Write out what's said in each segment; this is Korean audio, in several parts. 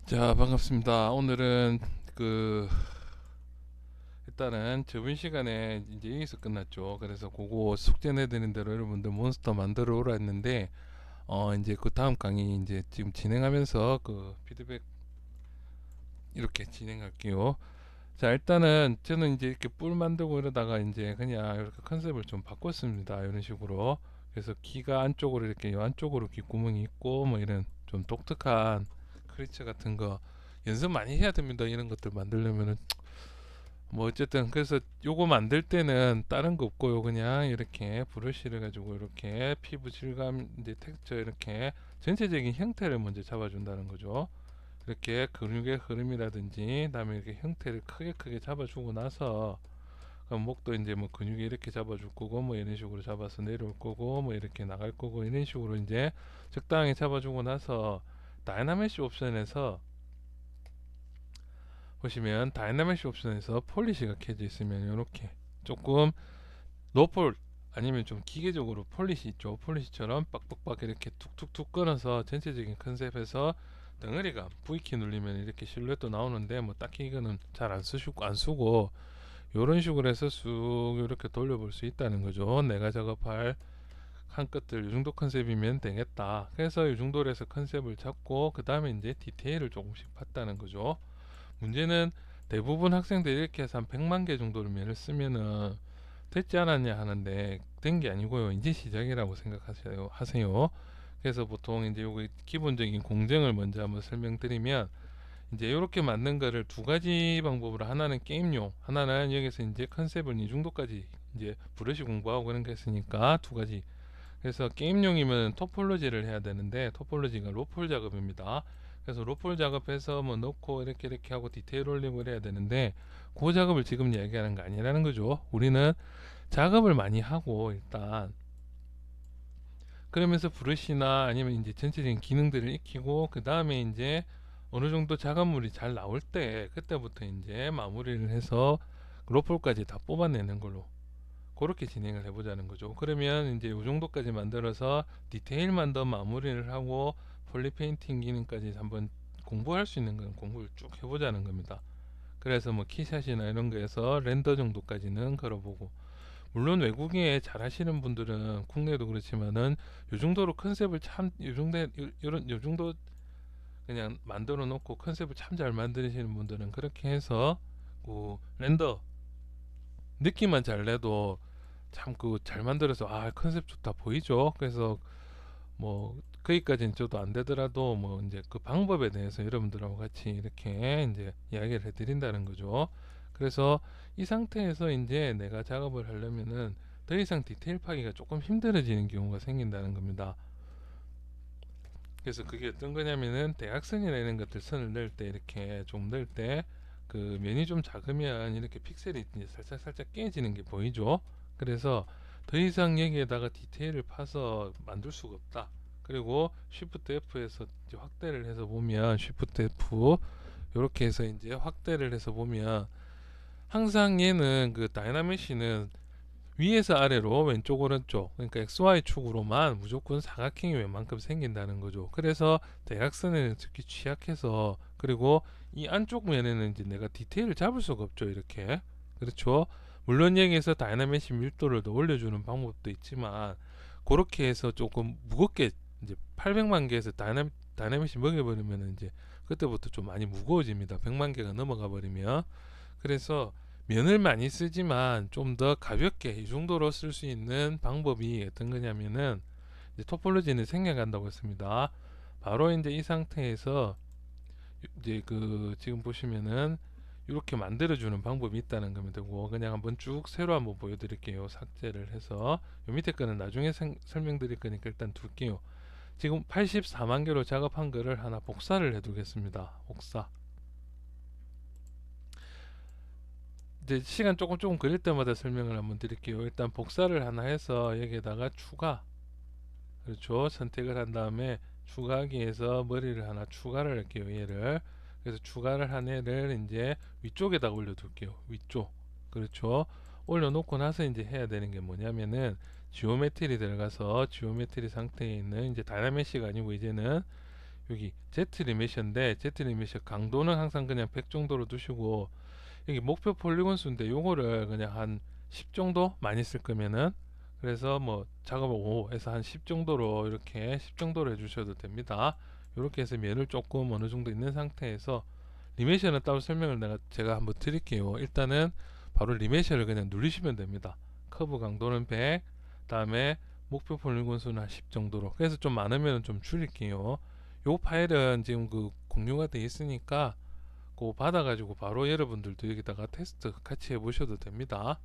자, 반갑습니다. 오늘은 그 일단은 저번 시간에 이제 여기서 끝났죠. 그래서 그거 숙제 내드린 대로 여러분들 몬스터 만들어 오라 했는데 이제 그 다음 강의 이제 지금 진행하면서 그 피드백 이렇게 진행할게요. 자, 일단은 저는 이제 이렇게 뿔 만들고 이러다가 이제 그냥 이렇게 컨셉을 좀 바꿨습니다. 이런 식으로. 그래서 귀가 안쪽으로 이렇게 요 안쪽으로 귓구멍이 있고 뭐 이런 좀 독특한 크리처 같은 거 연습 많이 해야 됩니다. 이런 것들 만들려면은 뭐 어쨌든 그래서 요거 만들 때는 다른 거 없고요. 그냥 이렇게 브러쉬를 가지고 이렇게 피부 질감 이제 텍스처 이렇게 전체적인 형태를 먼저 잡아준다는 거죠. 이렇게 근육의 흐름이라든지 그다음에 이렇게 형태를 크게 잡아주고 나서 그럼 목도 이제 뭐 근육이 이렇게 잡아줄 거고 뭐 이런 식으로 잡아서 내려올 거고 뭐 이렇게 나갈 거고 이런 식으로 이제 적당히 잡아주고 나서 다이나믹시 옵션에서 보시면 다이나믹시 옵션에서 폴리시가 켜져 있으면 이렇게 조금 노폴 아니면 좀 기계적으로 폴리시 있죠. 폴리시처럼 빡빡빡 이렇게 툭툭툭 끊어서 전체적인 컨셉에서 덩어리가 V키 눌리면 이렇게 실루엣도 나오는데 뭐 딱히 이거는 잘 안 쓰고 이런 식으로 해서 쑥 이렇게 돌려볼 수 있다는 거죠. 내가 작업할 한 끝들 이 정도 컨셉이면 되겠다. 그래서 이 정도로 해서 컨셉을 잡고 그 다음에 이제 디테일을 조금씩 봤다는 거죠. 문제는 대부분 학생들이 이렇게 해서 한 100만 개 정도를 면을 쓰면은 됐지 않았냐 하는데 된 게 아니고요. 이제 시작이라고 하세요. 그래서 보통 이제 요거 기본적인 공정을 먼저 한번 설명드리면 이제 이렇게 만든 거를 두 가지 방법으로 하나는 게임용, 하나는 여기서 이제 컨셉을 이 정도까지 이제 브러쉬 공부하고 그런 게 있으니까 두 가지. 그래서 게임용이면 토폴로지를 해야 되는데 토폴로지가 로폴 작업입니다. 그래서 로폴 작업해서 뭐 넣고 이렇게 하고 디테일 올리고 그래야 되는데 그 작업을 지금 얘기하는 거 아니라는 거죠. 우리는 작업을 많이 하고 일단 그러면서 브러쉬나 아니면 이제 전체적인 기능들을 익히고 그 다음에 이제 어느 정도 작업물이 잘 나올 때 그때부터 이제 마무리를 해서 로폴까지 다 뽑아내는 걸로 그렇게 진행을 해보자는 거죠. 그러면 이제 이 정도까지 만들어서 디테일만 더 마무리를 하고 폴리 페인팅 기능까지 한번 공부할 수 있는 건 공부를 쭉 해보자는 겁니다. 그래서 뭐 키샷이나 이런 거에서 렌더 정도까지는 걸어보고 물론 외국에 잘 하시는 분들은 국내도 그렇지만은 요 정도로 컨셉을 참 요 정도 그냥 만들어 놓고 컨셉을 참 잘 만드시는 분들은 그렇게 해서 그 렌더 느낌만 잘 내도 참 그 잘 만들어서 아 컨셉 좋다 보이죠. 그래서 뭐 거기까지는 저도 안 되더라도 뭐 이제 그 방법에 대해서 여러분들하고 같이 이렇게 이제 이야기를 해드린다는 거죠. 그래서 이 상태에서 이제 내가 작업을 하려면은 더 이상 디테일 파기가 조금 힘들어지는 경우가 생긴다는 겁니다. 그래서 그게 어떤 거냐면은 대각선이나 이런 것들 선을 넣을 때 이렇게 좀 넣을 때 그 면이 좀 작으면 이렇게 픽셀이 이제 살짝 깨지는 게 보이죠. 그래서 더 이상 여기에다가 디테일을 파서 만들 수가 없다. 그리고 Shift F에서 이제 확대를 해서 보면 Shift F 이렇게 해서 이제 확대를 해서 보면 항상 얘는 그 다이나믹시는 위에서 아래로 왼쪽 오른쪽 그러니까 XY 축으로만 무조건 사각형이 웬만큼 생긴다는 거죠. 그래서 대각선에는 특히 취약해서 그리고 이 안쪽 면에는 이제 내가 디테일을 잡을 수가 없죠. 이렇게 그렇죠. 물론 여기에서 다이나믹시 밀도를 더 올려주는 방법도 있지만 그렇게 해서 조금 무겁게 이제 800만 개에서 다이나믹시 먹여버리면 이제 그때부터 좀 많이 무거워집니다. 100만 개가 넘어가 버리면 그래서 면을 많이 쓰지만 좀 더 가볍게 이 정도로 쓸 수 있는 방법이 어떤 거냐면은 이제 토폴로지는 생략한다고 했습니다. 바로 이제 이 상태에서 이제 그 지금 보시면은 이렇게 만들어주는 방법이 있다는 겁니다. 그냥 한번 쭉 새로 한번 보여드릴게요. 삭제를 해서 요 밑에 거는 나중에 설명드릴 거니까 일단 둘게요. 지금 84만 개로 작업한 거를 하나 복사를 해두겠습니다. 복사. 이제 시간 조금 걸릴 때마다 설명을 한번 드릴게요. 일단 복사를 하나 해서 여기에다가 추가, 그렇죠. 선택을 한 다음에 추가하기 위해서 머리를 하나 추가를 할게요. 얘를. 그래서 추가를 한 애를 이제 위쪽에다 올려둘게요. 위쪽. 그렇죠. 올려놓고 나서 이제 해야 되는 게 뭐냐면은 지오메트리 들어가서 지오메트리 상태에 있는 이제 다이나믹시가 아니고 이제는 여기 Z 리메시인데 Z 리메시 강도는 항상 그냥 100 정도로 두시고, 여기 목표 폴리곤 수인데 요거를 그냥 한 10 정도 많이 쓸 거면은, 그래서 뭐 작업을 5에서 한 10 정도로, 이렇게 10 정도로 해주셔도 됩니다. 이렇게 해서 면을 조금 어느 정도 있는 상태에서, 리메시는 따로 설명을 제가 한번 드릴게요. 일단은 바로 리메시를 그냥 누르시면 됩니다. 커브 강도는 100, 다음에 목표 폴리곤 수는 한 10 정도로. 그래서 좀 많으면 좀 줄일게요. 요 파일은 지금 그 공유가 돼 있으니까 그거 받아가지고 바로 여러분들도 여기다가 테스트 같이 해보셔도 됩니다.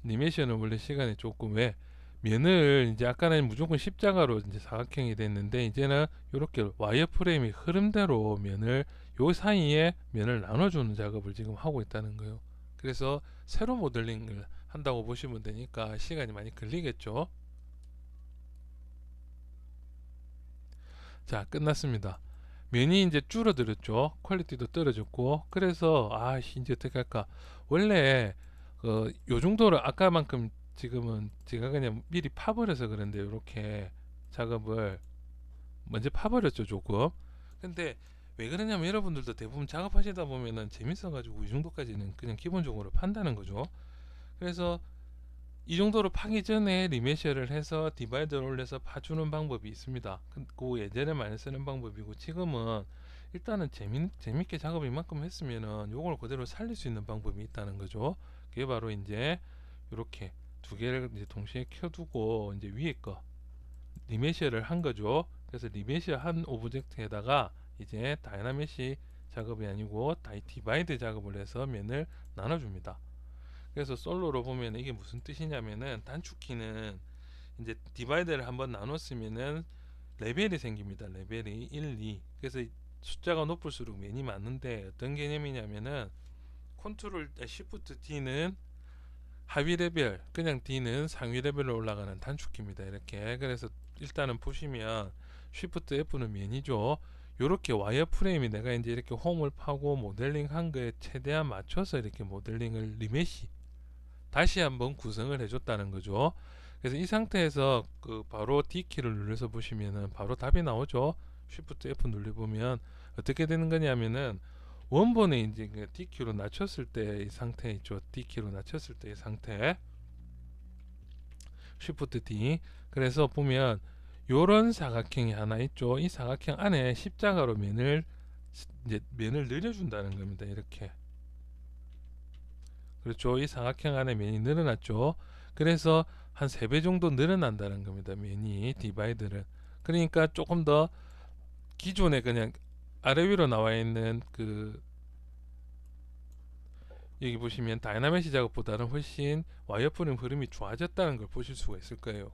애니메이션은 원래 시간이 조금, 왜 면을 이제 아까는 무조건 십자가로 이제 사각형이 됐는데, 이제는 이렇게 와이어프레임이 흐름대로 면을, 요 사이에 면을 나눠주는 작업을 지금 하고 있다는 거예요. 그래서 세로 모델링을 한다고 보시면 되니까 시간이 많이 걸리겠죠. 자, 끝났습니다. 면이 이제 줄어들었죠. 퀄리티도 떨어졌고. 그래서 이제 어떻게 할까. 원래 요 정도로 아까만큼 지금은 제가 그냥 미리 파버려서 그런데, 이렇게 작업을 먼저 파버렸죠, 조금. 근데 왜 그러냐면, 여러분들도 대부분 작업하시다 보면은 재밌어 가지고 이 정도까지는 그냥 기본적으로 판다는 거죠. 그래서 이 정도로 파기 전에 리메셔를 해서 디바이더를 올려서 파주는 방법이 있습니다. 그 예전에 많이 쓰는 방법이고, 지금은 일단은 재밌게 작업을 이만큼 했으면은 요걸 그대로 살릴 수 있는 방법이 있다는 거죠. 그게 바로 이제 이렇게 두 개를 이제 동시에 켜두고, 이제 위에 거 리메셔를 한 거죠. 그래서 리메셔 한 오브젝트에다가 이제 다이나메시 작업이 아니고 디바이드 작업을 해서 면을 나눠줍니다. 그래서 솔로로 보면 이게 무슨 뜻이냐면은, 단축키는 이제 디바이드를 한번 나눴으면은 레벨이 생깁니다. 레벨이 1, 2. 그래서 숫자가 높을수록 면이 많은데, 어떤 개념이냐면은, 컨트롤 시프트 D는 하위 레벨, 그냥 D는 상위 레벨로 올라가는 단축키입니다. 이렇게. 그래서 일단은 보시면 쉬프트 F는 면이죠. 요렇게 와이어 프레임이 내가 이제 이렇게 홈을 파고 모델링 한 거에 최대한 맞춰서 이렇게 모델링을 리메시 다시 한번 구성을 해줬다는 거죠. 그래서 이 상태에서 바로 D키를 눌러서 보시면은 바로 답이 나오죠. 쉬프트 F 눌러보면 어떻게 되는 거냐면은, 원본에 이제 D키로 낮췄을 때 이 상태 있죠. D키로 낮췄을 때 이 상태, 쉬프트 D. 그래서 보면 요런 사각형이 하나 있죠. 이 사각형 안에 십자가로 면을 늘려준다는 겁니다. 이렇게. 그렇죠. 이 사각형 안에 면이 늘어났죠. 그래서 한 3배 정도 늘어난다는 겁니다. 면이, 디바이드를. 그러니까 조금 더 기존에 그냥 아래 위로 나와 있는 여기 보시면 다이나메시 작업보다는 훨씬 와이어프레임 흐름이 좋아졌다는 걸 보실 수가 있을 거예요.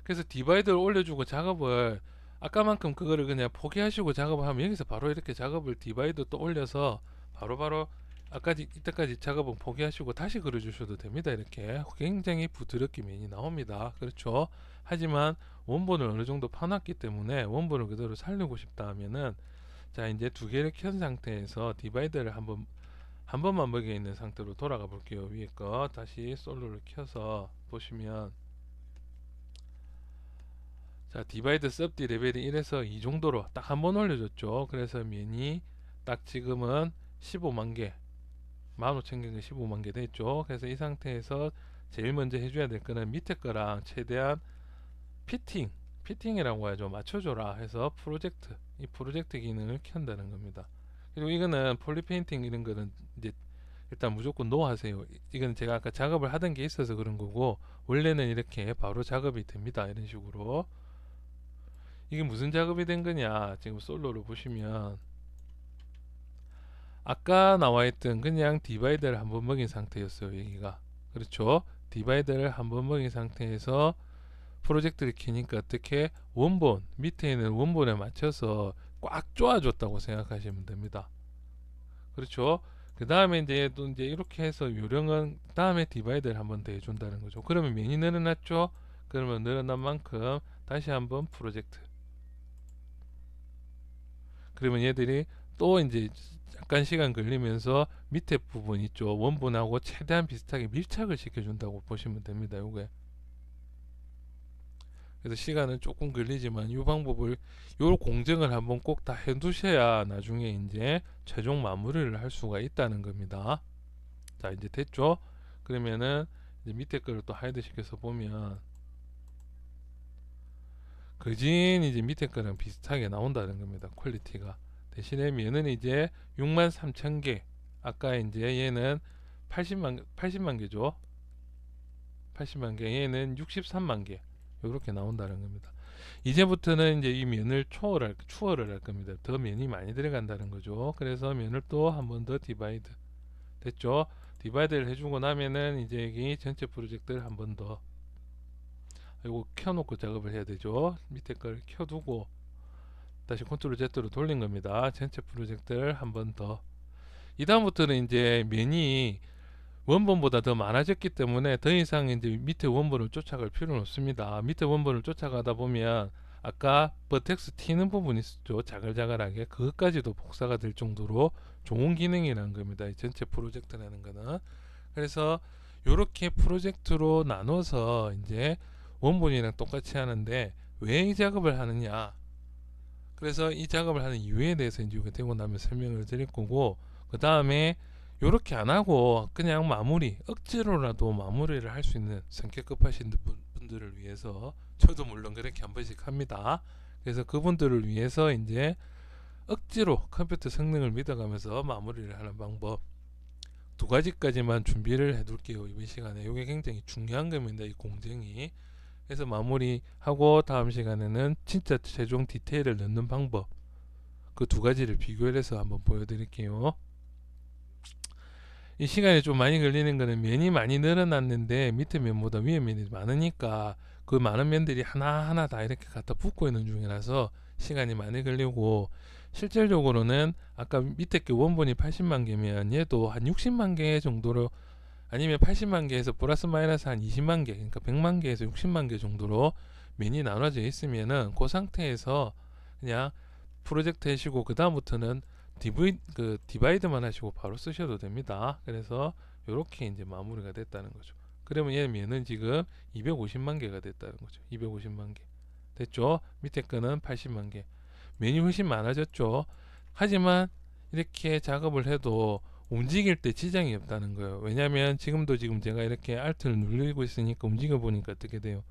그래서 디바이드를 올려주고 작업을, 아까만큼 그거를 그냥 포기하시고 작업을 하면, 여기서 바로 이렇게 작업을 디바이드 또 올려서 바로바로 이때까지 작업은 포기하시고 다시 그려주셔도 됩니다. 이렇게 굉장히 부드럽게 면이 나옵니다. 그렇죠. 하지만 원본을 어느 정도 파놨기 때문에 원본을 그대로 살리고 싶다 하면은, 자, 이제 두 개를 켠 상태에서 디바이더를 한 번만 먹여 있는 상태로 돌아가 볼게요. 위에 거 다시 솔로를 켜서 보시면, 자, 디바이드 섭디 레벨이 1에서 2 정도로 딱 한 번 올려줬죠. 그래서 면이 딱 지금은 15만 개, 15,000개가 15만 개 됐죠. 그래서 이 상태에서 제일 먼저 해줘야 될 거는 밑에 거랑 최대한 피팅이라고 하죠. 맞춰줘라 해서 이 프로젝트 기능을 켠다는 겁니다. 그리고 이거는 폴리페인팅 이런 거는 이제 일단 무조건 노 하세요. 이건 제가 아까 작업을 하던 게 있어서 그런 거고, 원래는 이렇게 바로 작업이 됩니다. 이런 식으로. 이게 무슨 작업이 된 거냐, 지금 솔로로 보시면 아까 나와있던 그냥 디바이더를 한번 먹인 상태였어요. 여기가. 그렇죠. 디바이더를 한번 먹인 상태에서 프로젝트를 키니까 어떻게, 원본 밑에 있는 원본에 맞춰서 꽉 조아줬다고 생각하시면 됩니다. 그렇죠. 그 다음에 이제 또 이제 이렇게 해서 요령은 다음에 디바이드를 한번 더 해준다는 거죠. 그러면 면이 늘어났죠. 그러면 늘어난 만큼 다시 한번 프로젝트. 그러면 얘들이 또 이제 약간 시간 걸리면서 밑에 부분 있죠. 원본하고 최대한 비슷하게 밀착을 시켜준다고 보시면 됩니다. 요게. 그래서 시간은 조금 걸리지만 이 방법을 요 공정을 한번 꼭 다 해두셔야 나중에 이제 최종 마무리를 할 수가 있다는 겁니다. 자, 이제 됐죠? 그러면은 이제 밑에 거를 또 하이드 시켜서 보면 거진 이제 밑에 거랑 비슷하게 나온다는 겁니다. 퀄리티가. 대신에 면은 이제 63,000개. 아까 이제 얘는 80만 개죠. 80만 개. 얘는 63만 개. 이렇게 나온다는 겁니다. 이제부터는 이제 이 면을 추월을 할 겁니다. 더 면이 많이 들어간다는 거죠. 그래서 면을 또 한 번 더 디바이드. 됐죠? 디바이드를 해주고 나면은 이제 여기 전체 프로젝트를 한 번 더 이거 켜놓고 작업을 해야 되죠. 밑에 걸 켜두고 다시 컨트롤 Z로 돌린 겁니다. 전체 프로젝트를 한 번 더. 이 다음부터는 이제 면이 원본보다 더 많아졌기 때문에 더 이상 이제 밑에 원본을 쫓아갈 필요는 없습니다. 밑에 원본을 쫓아가다 보면 아까 버텍스 튀는 부분이 있었죠. 자글자글하게 그것까지도 복사가 될 정도로 좋은 기능이라는 겁니다. 이 전체 프로젝트라는 거는. 그래서 이렇게 프로젝트로 나눠서 이제 원본이랑 똑같이 하는데 왜 이 작업을 하느냐, 그래서 이 작업을 하는 이유에 대해서 이제 이거 되고 나면 설명을 드릴 거고, 그 다음에 요렇게 안 하고 그냥 마무리 억지로라도 마무리를 할 수 있는 성격 급하신 분들을 위해서, 저도 물론 그렇게 한 번씩 합니다. 그래서 그분들을 위해서 이제 억지로 컴퓨터 성능을 믿어가면서 마무리를 하는 방법 두 가지까지만 준비를 해 둘게요. 이번 시간에 이게 굉장히 중요한 겁니다. 이 공정이. 그래서 마무리하고 다음 시간에는 진짜 최종 디테일을 넣는 방법, 그 두 가지를 비교해서 한번 보여드릴게요. 이 시간이 좀 많이 걸리는 거는 면이 많이 늘어났는데 밑에 면보다 위에 면이 많으니까 그 많은 면들이 하나하나 다 이렇게 갖다 붙고 있는 중이라서 시간이 많이 걸리고, 실질적으로는 아까 밑에 게 원본이 80만 개면 얘도 한 60만 개 정도로, 아니면 80만 개에서 플러스 마이너스 한 20만 개, 그러니까 100만 개에서 60만 개 정도로 면이 나눠져 있으면은 그 상태에서 그냥 프로젝트 하시고 그 다음부터는 디바이드만 하시고 바로 쓰셔도 됩니다. 그래서 이렇게 이제 마무리가 됐다는 거죠. 그러면 얘 면은 지금 250만 개가 됐다는 거죠. 250만 개 됐죠. 밑에 거는 80만 개. 면이 훨씬 많아졌죠. 하지만 이렇게 작업을 해도 움직일 때 지장이 없다는 거예요. 왜냐면 지금 제가 이렇게 Alt를 누르고 있으니까 움직여 보니까 어떻게 돼요?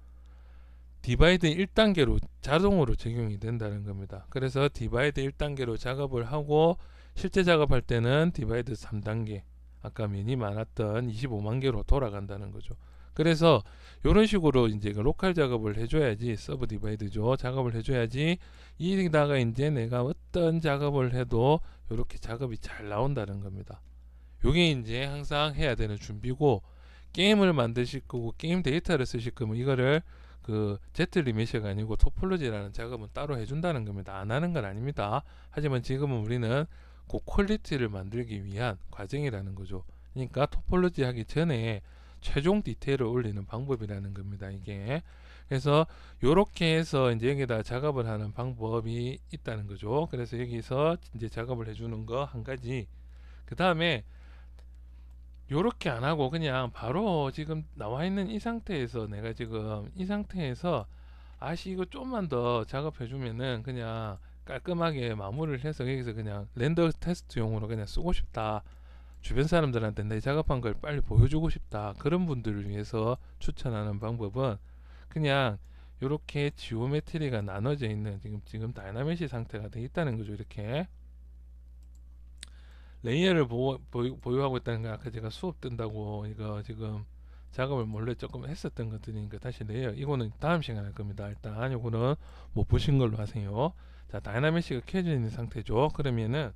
디바이드 1단계로 자동으로 적용이 된다는 겁니다. 그래서 디바이드 1단계로 작업을 하고 실제 작업할 때는 디바이드 3단계, 아까 면이 많았던 25만 개로 돌아간다는 거죠. 그래서 이런 식으로 이제 로컬 작업을 해줘야지, 서브 디바이드죠. 작업을 해줘야지 이다가 이제 내가 어떤 작업을 해도 이렇게 작업이 잘 나온다는 겁니다. 요게 이제 항상 해야 되는 준비고, 게임을 만드실 거고 게임 데이터를 쓰실 거면 이거를 그 Z 리메시가 아니고 토폴로지라는 작업은 따로 해준다는 겁니다. 안 하는 건 아닙니다. 하지만 지금은 우리는 그 퀄리티를 만들기 위한 과정이라는 거죠. 그러니까 토폴로지 하기 전에 최종 디테일을 올리는 방법이라는 겁니다. 이게. 그래서 요렇게 해서 이제 여기다 작업을 하는 방법이 있다는 거죠. 그래서 여기서 이제 작업을 해주는 거 한 가지. 그 다음에 요렇게 안 하고 그냥 바로 지금 나와 있는 이 상태에서, 내가 지금 이 상태에서 아씨 이거 좀만 더 작업해 주면은 그냥 깔끔하게 마무리를 해서 여기서 그냥 렌더 테스트용으로 그냥 쓰고 싶다, 주변 사람들한테 내 작업한 걸 빨리 보여주고 싶다, 그런 분들을 위해서 추천하는 방법은 그냥 요렇게 지오메트리가 나눠져 있는 지금 다이나메시 상태가 되어 있다는 거죠. 이렇게 레이어를 보유하고 있다는 거, 아까 제가 수업 뜬다고 이거 지금 작업을 몰래 조금 했었던 것들이니까 다시 레이어, 이거는 다음 시간에 할 겁니다. 일단 이거는 못 보신 걸로 하세요. 자, 다이나메시가 켜져 있는 상태죠. 그러면은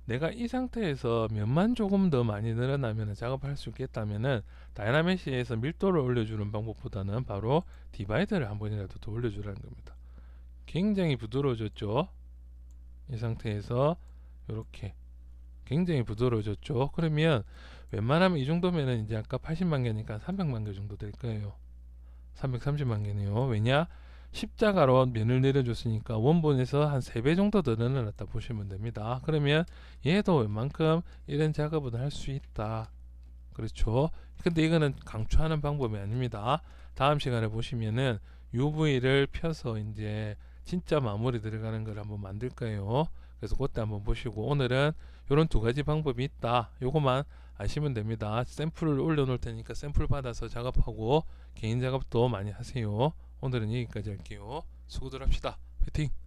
내가 이 상태에서 면만 조금 더 많이 늘어나면 작업할 수 있겠다면은 다이나메시에서 밀도를 올려주는 방법보다는 바로 디바이더를 한 번이라도 더 올려주라는 겁니다. 굉장히 부드러워졌죠. 이 상태에서 이렇게 굉장히 부드러워졌죠. 그러면 웬만하면 이 정도면은 이제 아까 80만 개니까 300만 개 정도 될 거예요. 330만 개네요. 왜냐? 십자가로 면을 내려줬으니까 원본에서 한 3배 정도 더 늘어났다 보시면 됩니다. 그러면 얘도 웬만큼 이런 작업은 할 수 있다. 그렇죠. 근데 이거는 강추하는 방법이 아닙니다. 다음 시간에 보시면은 UV를 펴서 이제 진짜 마무리 들어가는 걸 한번 만들 거예요. 그래서 그때 한번 보시고, 오늘은 이런 두 가지 방법이 있다, 요거만 아시면 됩니다. 샘플을 올려 놓을 테니까 샘플 받아서 작업하고 개인 작업도 많이 하세요. 오늘은 여기까지 할게요. 수고들 합시다. 화이팅!